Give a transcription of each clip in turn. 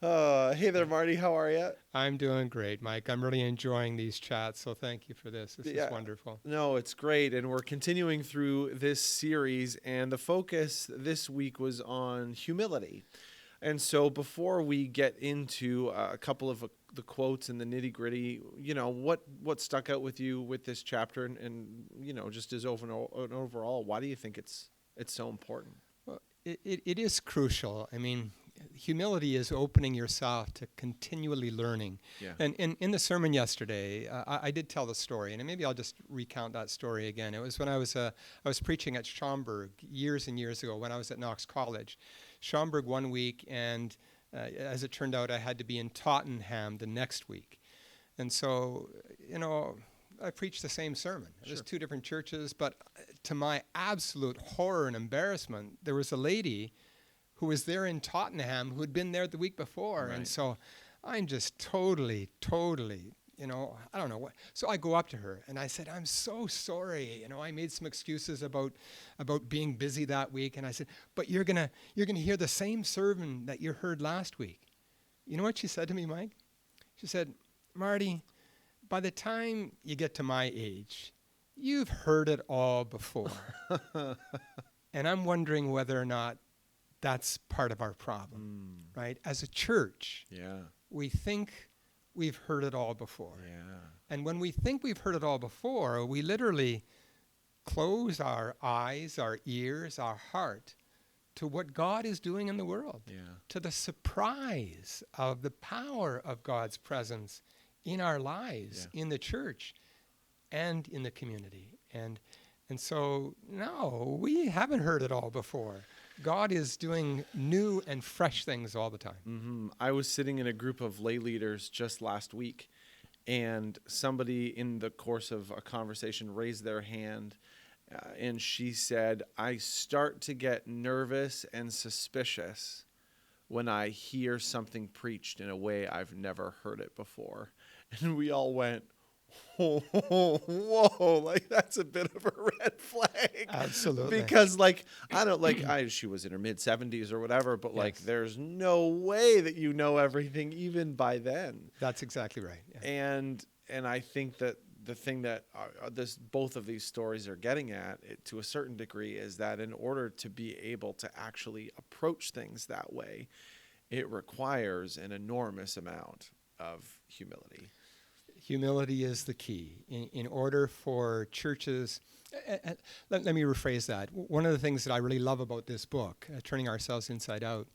Hey there, Marty. How are you? I'm doing great, Mike. I'm really enjoying these chats, so thank you for this. This is Yeah, wonderful. no, it's great. And we're continuing through this series, and the focus this week was on humility. And so before we get into a couple of the quotes and the nitty gritty, what stuck out with you with this chapter and just as overall, why do you think it's so important? Well, it is crucial. I mean, humility is opening yourself to continually learning. Yeah. And in the sermon yesterday, I did tell the story, and maybe I'll just recount that story again. It was when I was preaching at Schaumburg years and years ago when I was at Knox College. Schaumburg one week, and as it turned out, I had to be in Tottenham the next week. And so, I preached the same sermon. It was two different churches, but to my absolute horror and embarrassment, there was a lady who was there in Tottenham who had been there the week before. Right. And so I'm just totally, I don't know what. So I go up to her and I said, I'm so sorry. I made some excuses about being busy that week. And I said, but you're gonna hear the same sermon that you heard last week. You know what she said to me, Mike? She said, Marty, by the time you get to my age, you've heard it all before. And I'm wondering whether or not that's part of our problem, right? As a church, we think we've heard it all before. Yeah. And when we think we've heard it all before, we literally close our eyes, our ears, our heart to what God is doing in the world, to the surprise of the power of God's presence in our lives, in the church, and in the community. And so, no, we haven't heard it all before. God is doing new and fresh things all the time. Mm-hmm. I was sitting in a group of lay leaders just last week, and somebody in the course of a conversation raised their hand, and she said, I start to get nervous and suspicious when I hear something preached in a way I've never heard it before. And we all went, whoa, like that's a bit of a red flag. Absolutely. Because she was in her mid 70s or whatever, but there's no way that you know everything even by then. That's exactly right. Yeah. And I think that the thing that both of these stories are getting at, to a certain degree, is that in order to be able to actually approach things that way, it requires an enormous amount of humility. Humility is the key. In order for churches, let me rephrase that. One of the things that I really love about this book, Turning Ourselves Inside Out,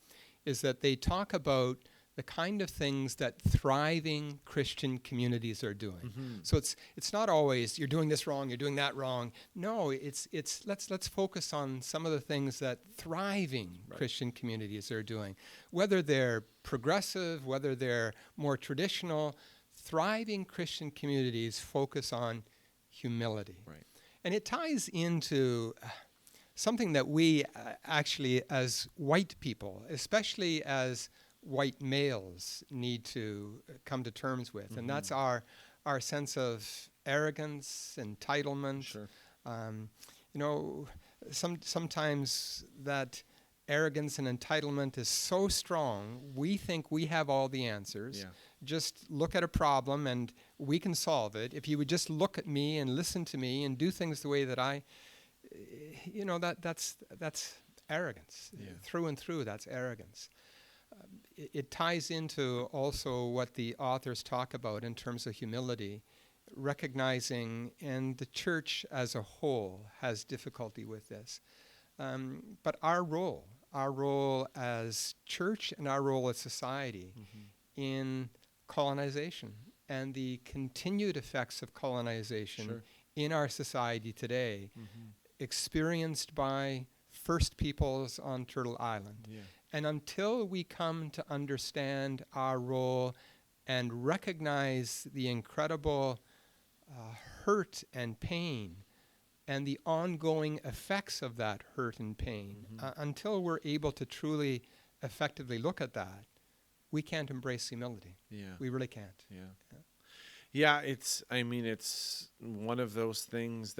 is that they talk about the kind of things that thriving Christian communities are doing. Mm-hmm. So it's not always you're doing this wrong, you're doing that wrong. No, it's let's focus on some of the things that thriving Christian communities are doing. Whether they're progressive, whether they're more traditional, thriving Christian communities focus on humility. Right. And it ties into something that we actually, as white people, especially as white males, need to come to terms with. And that's our sense of arrogance, entitlement. Sure. Sometimes that arrogance and entitlement is so strong, we think we have all the answers. Yeah. Just look at a problem and we can solve it. If you would just look at me and listen to me and do things the way that that's arrogance. Yeah. Through and through, that's arrogance. It ties into also what the authors talk about in terms of humility, recognizing, and the church as a whole has difficulty with this. But our role as church and our role as society in colonization and the continued effects of colonization in our society today, experienced by First Peoples on Turtle Island. Yeah. And until we come to understand our role and recognize the incredible hurt and pain and the ongoing effects of that hurt and pain, until we're able to truly effectively look at that, we can't embrace humility. Yeah. We really can't. Yeah, it's one of those things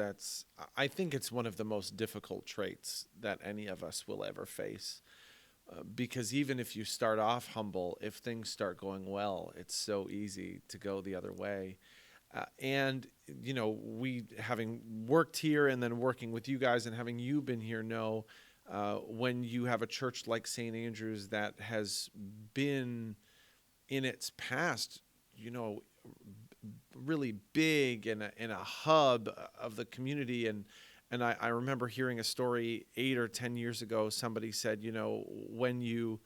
I think it's one of the most difficult traits that any of us will ever face. because even if you start off humble, if things start going well, it's so easy to go the other way. And, we having worked here and then working with you guys and having you been here know when you have a church like St. Andrew's that has been in its past, really big and a hub of the community. And I remember hearing a story 8 or 10 years ago. Somebody said, when you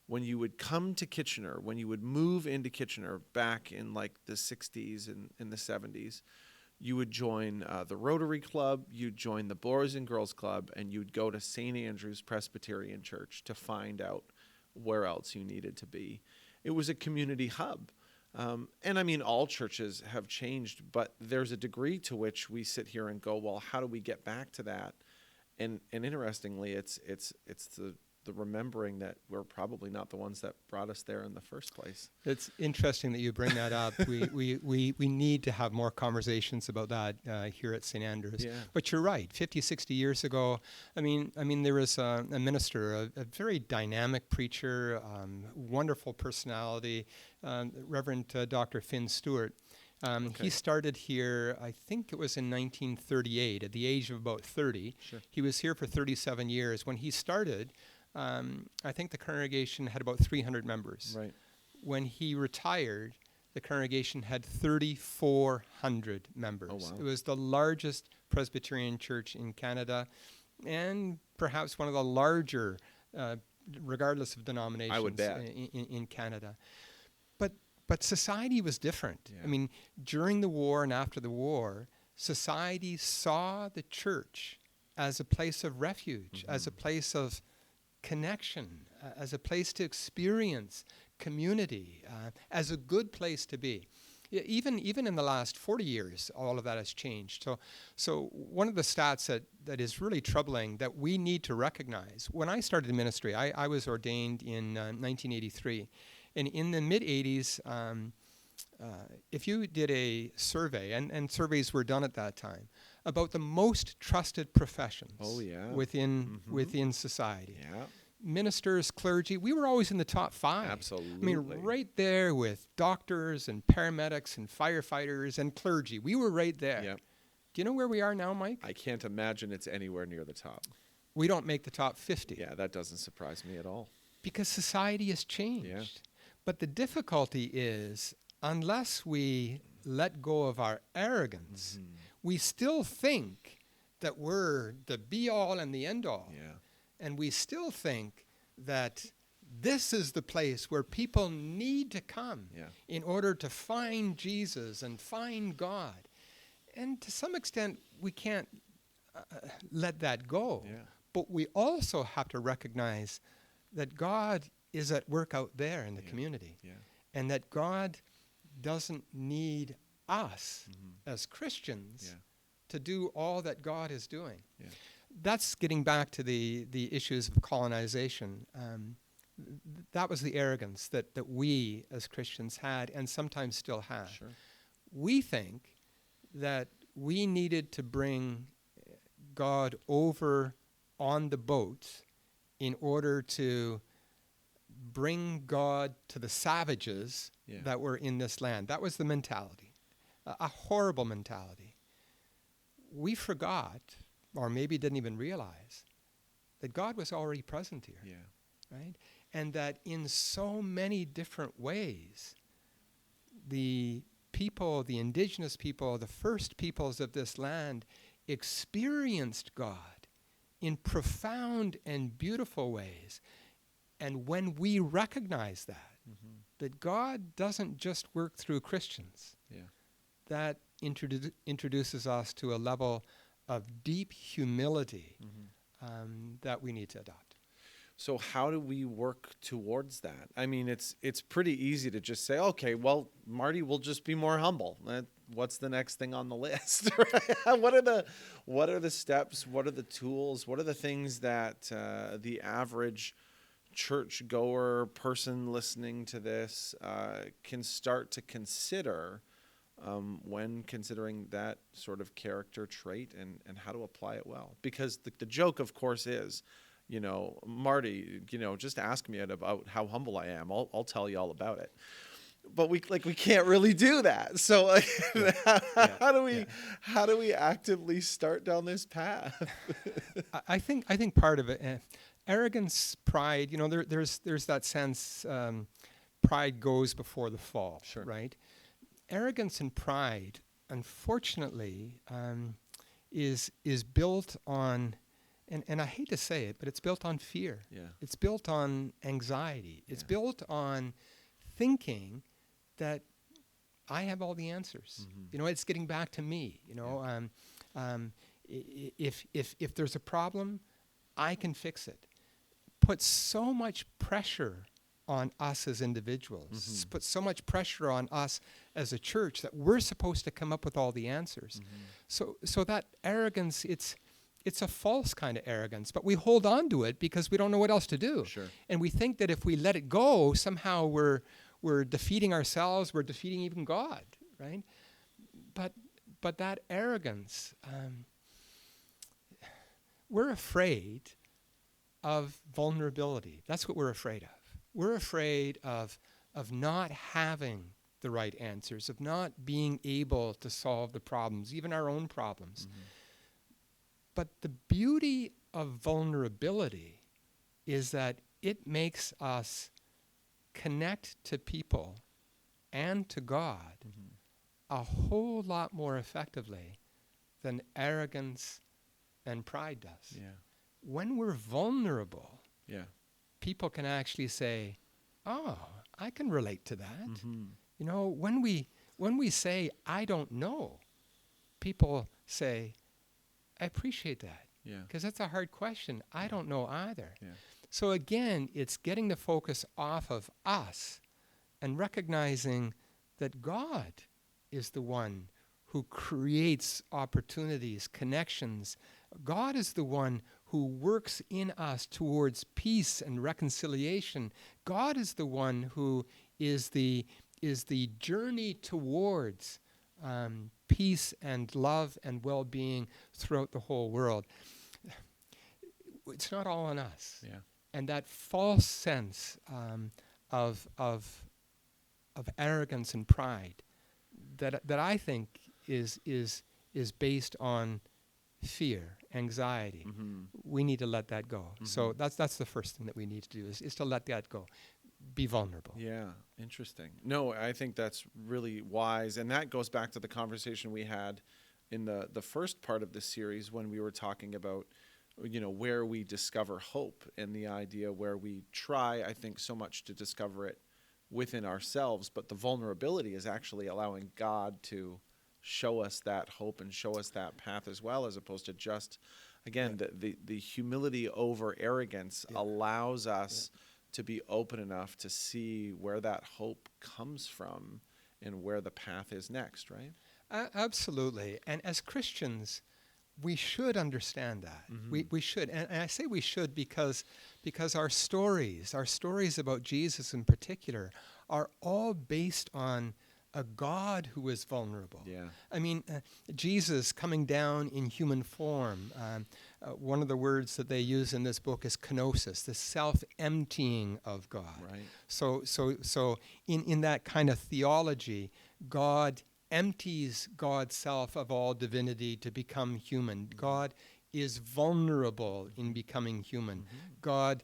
would come to Kitchener, when you would move into Kitchener back in like the 60s and in the 70s, you would join the Rotary Club, you'd join the Boys and Girls Club, and you'd go to St. Andrew's Presbyterian Church to find out where else you needed to be. It was a community hub. And I mean, all churches have changed, but there's a degree to which we sit here and go, well, how do we get back to that? And interestingly, it's the remembering that we're probably not the ones that brought us there in the first place. It's interesting that you bring that up. We need to have more conversations about that here at St. Andrews. Yeah. But you're right. 50, 60 years ago, I mean, there was a minister, a very dynamic preacher, wonderful personality, Reverend Dr. Finn Stewart. Okay. He started here, I think it was in 1938, at the age of about 30. Sure. He was here for 37 years. When he started, I think the congregation had about 300 members. Right. When he retired, the congregation had 3,400 members. Oh, wow. It was the largest Presbyterian church in Canada and perhaps one of the larger, regardless of denominations, I would bet. in Canada. But society was different. Yeah. I mean, during the war and after the war, society saw the church as a place of refuge, as a place of connection, as a place to experience community, as a good place to be. Even in the last 40 years, all of that has changed. So one of the stats that is really troubling that we need to recognize, when I started ministry, I was ordained in 1983. And in the mid-'80s, if you did a survey, and surveys were done at that time, about the most trusted professions within society. Yeah. Ministers, clergy, we were always in the top 5. Absolutely. I mean, right there with doctors and paramedics and firefighters and clergy. We were right there. Yep. Do you know where we are now, Mike? I can't imagine it's anywhere near the top. We don't make the top 50. Yeah, that doesn't surprise me at all. Because society has changed. Yeah. But the difficulty is, unless we let go of our arrogance, we still think that we're the be-all and the end-all. Yeah. And we still think that this is the place where people need to come in order to find Jesus and find God. And to some extent, we can't let that go. Yeah. But we also have to recognize that God is at work out there in the community. Yeah. And that God doesn't need us as Christians to do all that God is doing. Yeah. That's getting back to the issues of colonization. That was the arrogance that we as Christians had and sometimes still have. Sure. We think that we needed to bring God over on the boat in order to bring God to the savages that were in this land. That was the mentality, a horrible mentality. We forgot, or maybe didn't even realize, that God was already present here, right? And that in so many different ways, the people, the indigenous people, the first peoples of this land experienced God in profound and beautiful ways. And when we recognize that God doesn't just work through Christians, that introduces us to a level of deep humility that we need to adopt. So how do we work towards that? I mean, it's pretty easy to just say, okay, well, Marty, we'll just be more humble. What's the next thing on the list? What are the steps? What are the tools? What are the things that the average church-goer person listening to this can start to consider when considering that sort of character trait and how to apply it well? Because the joke, of course, is, Marty, just ask me about how humble I am. I'll tell you all about it. But we can't really do that. So how do we actively start down this path? I think part of it, arrogance, pride. There's that sense. Pride goes before the fall, Sure. right? Arrogance and pride, unfortunately, is built on, and I hate to say it, but it's built on fear. Yeah. It's built on anxiety. It's built on thinking that I have all the answers. Mm-hmm. It's getting back to me. If there's a problem, I can fix it. Put so much pressure on us as individuals. Mm-hmm. Put so much pressure on us as a church that we're supposed to come up with all the answers. Mm-hmm. So that arrogance, it's a false kind of arrogance, but we hold on to it because we don't know what else to do. Sure. And we think that if we let it go, somehow we're defeating ourselves, we're defeating even God, right? But that arrogance, we're afraid of vulnerability. That's what we're afraid of. We're afraid of not having the right answers, of not being able to solve the problems, even our own problems. Mm-hmm. But the beauty of vulnerability is that it makes us connect to people and to God a whole lot more effectively than arrogance and pride does. Yeah. When we're vulnerable, Yeah. people can actually say, "Oh, I can relate to that." Mm-hmm. When we say, "I don't know," people say, "I appreciate that." Yeah. Because that's a hard question. I don't know either. Yeah. So again, it's getting the focus off of us and recognizing that God is the one who creates opportunities, connections. God is the one who works in us towards peace and reconciliation. God is the one who is the journey towards peace and love and well-being throughout the whole world. It's not all on us. Yeah. And that false sense of arrogance and pride that I think is based on fear, anxiety. Mm-hmm. We need to let that go. Mm-hmm. So that's the first thing that we need to do is to let that go. Be vulnerable. Yeah, interesting. No, I think that's really wise. And that goes back to the conversation we had in the first part of this series when we were talking about, where we discover hope and the idea where we try, I think, so much to discover it within ourselves. But the vulnerability is actually allowing God to show us that hope and show us that path as well, as opposed to just, again, the humility over arrogance allows us to be open enough to see where that hope comes from and where the path is next, right? Absolutely. And as Christians, we should understand that. Mm-hmm. We should. And I say we should because our stories about Jesus in particular, are all based on a God who is vulnerable. Yeah. I mean, Jesus coming down in human form. One of the words that they use in this book is kenosis, the self-emptying of God. Right. So in that kind of theology, God empties God's self of all divinity to become human. God is vulnerable in becoming human. God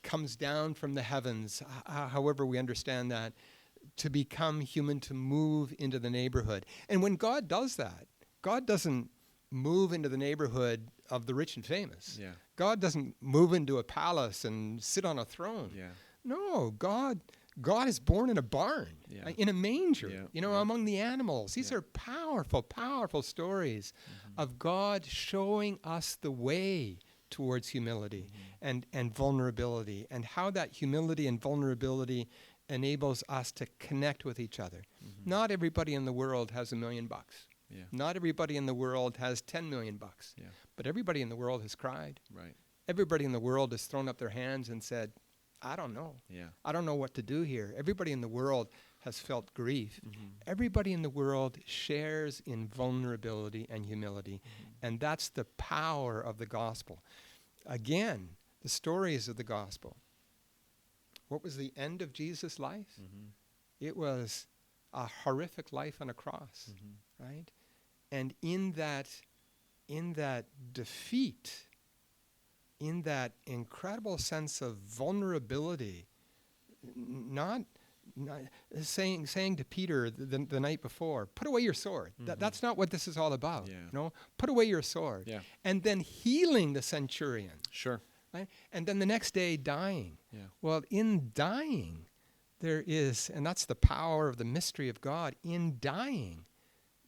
comes down from the heavens, however we understand that, to become human, to move into the neighborhood. And when God does that, God doesn't move into the neighborhood of the rich and famous. Yeah. God doesn't move into a palace and sit on a throne. Yeah. No, God is born in a barn, in a manger, among the animals. These are powerful, powerful stories of God showing us the way towards humility and vulnerability, and how that humility and vulnerability enables us to connect with each other. Not everybody in the world has $1 million. Yeah. Not everybody in the world has $10 million. Yeah. But everybody in the world has cried. Right. Everybody in the world has thrown up their hands and said, I don't know. Yeah. I don't know what to do here. Everybody in the world has felt grief. Everybody in the world shares in vulnerability and humility. And that's the power of the gospel. Again, the stories of the gospel. What was the end of Jesus' life? It was a horrific life on a cross, right? And in that defeat, in that incredible sense of vulnerability, not saying to Peter the night before, put away your sword. That's not what this is all about. Put away your sword. Yeah. And then healing the centurion. Sure. Right? And then the next day dying. Yeah. Well, in dying, there is, and that's the power of the mystery of God, in dying,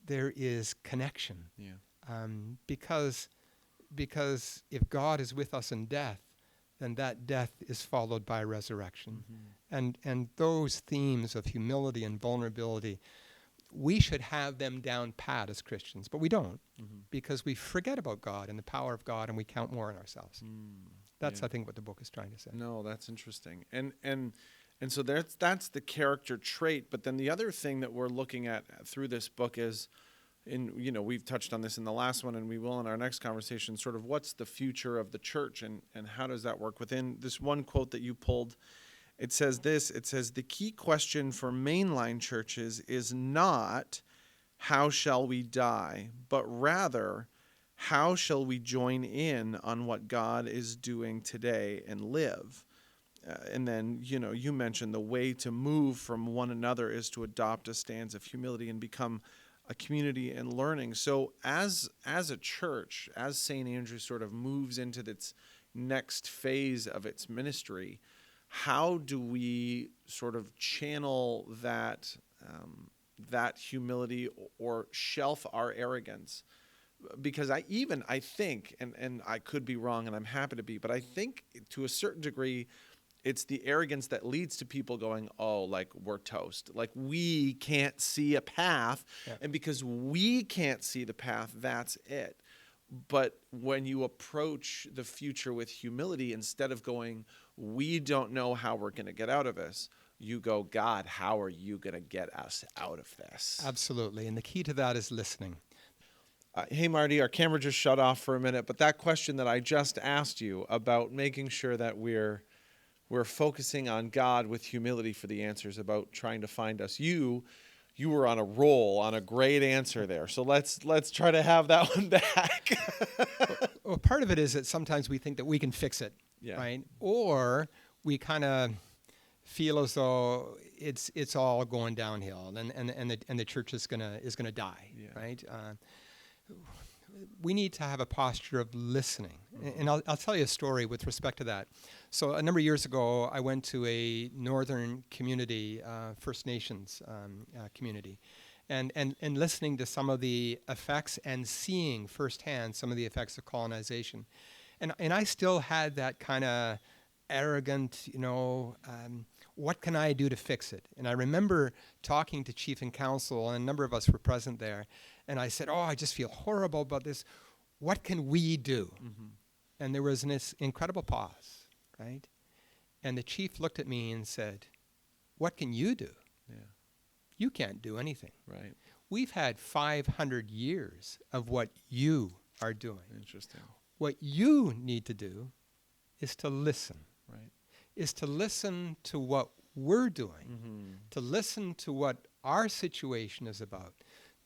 there is connection. Yeah. Because if God is with us in death, then that death is followed by resurrection. And those themes of humility and vulnerability, we should have them down pat as Christians, but we don't, because we forget about God and the power of God, and we count more on ourselves. That's, I think, what the book is trying to say. No, that's interesting. And so that's the character trait. But then the other thing that we're looking at through this book is, we've touched on this in the last one, and we will in our next conversation, sort of what's the future of the church, and how does that work within this one quote that you pulled. It says this, the key question for mainline churches is not how shall we die, but rather how shall we join in on what God is doing today and live? And then, you mentioned the way to move from one another is to adopt a stance of humility and become a community and learning. So as a church, as St. Andrew sort of moves into its next phase of its ministry, how do we sort of channel that humility or shelf our arrogance? Because I think, and I could be wrong and I'm happy to be, but I think to a certain degree, it's the arrogance that leads to people going, oh, like we're toast. Like we can't see a path. Yeah. And because we can't see the path, that's it. But when you approach the future with humility, instead of going, we don't know how we're going to get out of this, you go, God, how are you going to get us out of this? Absolutely. And the key to that is listening. Hey, Marty, our camera just shut off for a minute, but that question that I just asked you about making sure that we're focusing on God with humility for the answers, about trying to find us. You were on a roll, on a great answer there. So let's try to have that one back. Well, part of it is that sometimes we think that we can fix it, right? Or we kind of feel as though it's all going downhill, and the church is gonna die, right? We need to have a posture of listening. And I'll tell you a story with respect to that. So a number of years ago, I went to a northern community, First Nations community, and listening to some of the effects and seeing firsthand some of the effects of colonization. And I still had that kind of arrogant, what can I do to fix it? And I remember talking to Chief and Council, and a number of us were present there, and I said, I just feel horrible about this. What can we do? And there was this incredible pause, right? And the chief looked at me and said, what can you do? Yeah. You can't do anything. Right. We've had 500 years of what you are doing. Interesting. What you need to do is to listen. Right. Is to listen to what we're doing, to listen to what our situation is about,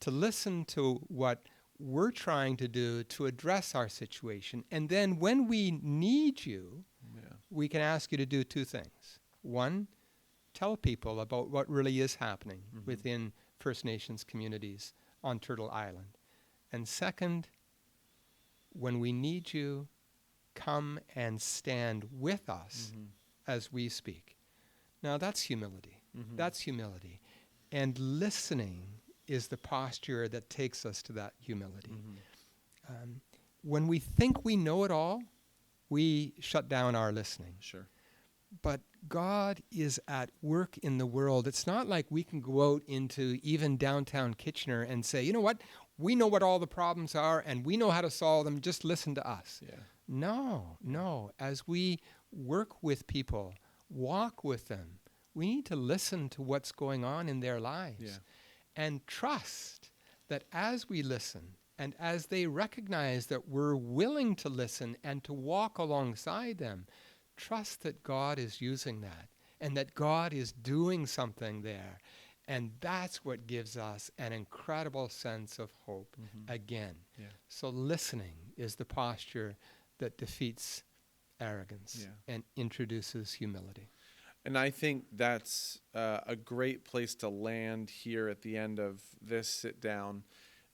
to listen to what we're trying to do to address our situation. And then when we need you, we can ask you to do two things. One, tell people about what really is happening within First Nations communities on Turtle Island. And second, when we need you, come and stand with us as we speak. Now that's humility. That's humility. And listening is the posture that takes us to that humility. When we think we know it all, we shut down our listening. Sure. But God is at work in the world. It's not like we can go out into even downtown Kitchener and say, you know what, we know what all the problems are and we know how to solve them, just listen to us. Yeah. No. As we work with people, walk with them, we need to listen to what's going on in their lives and trust that as we listen And as they recognize that we're willing to listen and to walk alongside them, trust that God is using that and that God is doing something there. And that's what gives us an incredible sense of hope again. Yeah. So listening is the posture that defeats arrogance and introduces humility. And I think that's a great place to land here at the end of this sit down.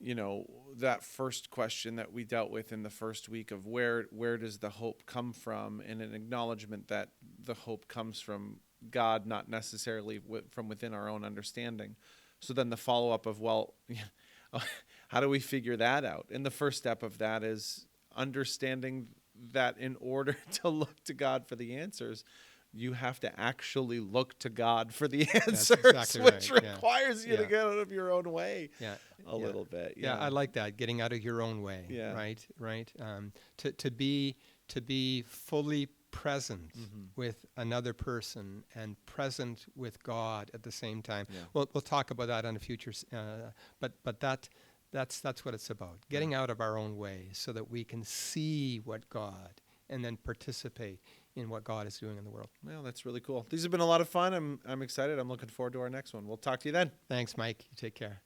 You know, that first question that we dealt with in the first week of where does the hope come from, and an acknowledgement that the hope comes from God, not necessarily from within our own understanding. So then the follow-up of, well, how do we figure that out? And the first step of that is understanding that in order to look to God for the answers, you have to actually look to God for the answers, exactly which right. requires you to get out of your own way a little bit. Yeah, I like that, getting out of your own way, right? To be fully present with another person and present with God at the same time. Yeah. We'll talk about that on a future, but that's what it's about, getting out of our own way so that we can see what God and then participate in what God is doing in the world. Well, that's really cool. These have been a lot of fun. I'm excited. I'm looking forward to our next one. We'll talk to you then. Thanks, Mike. You take care.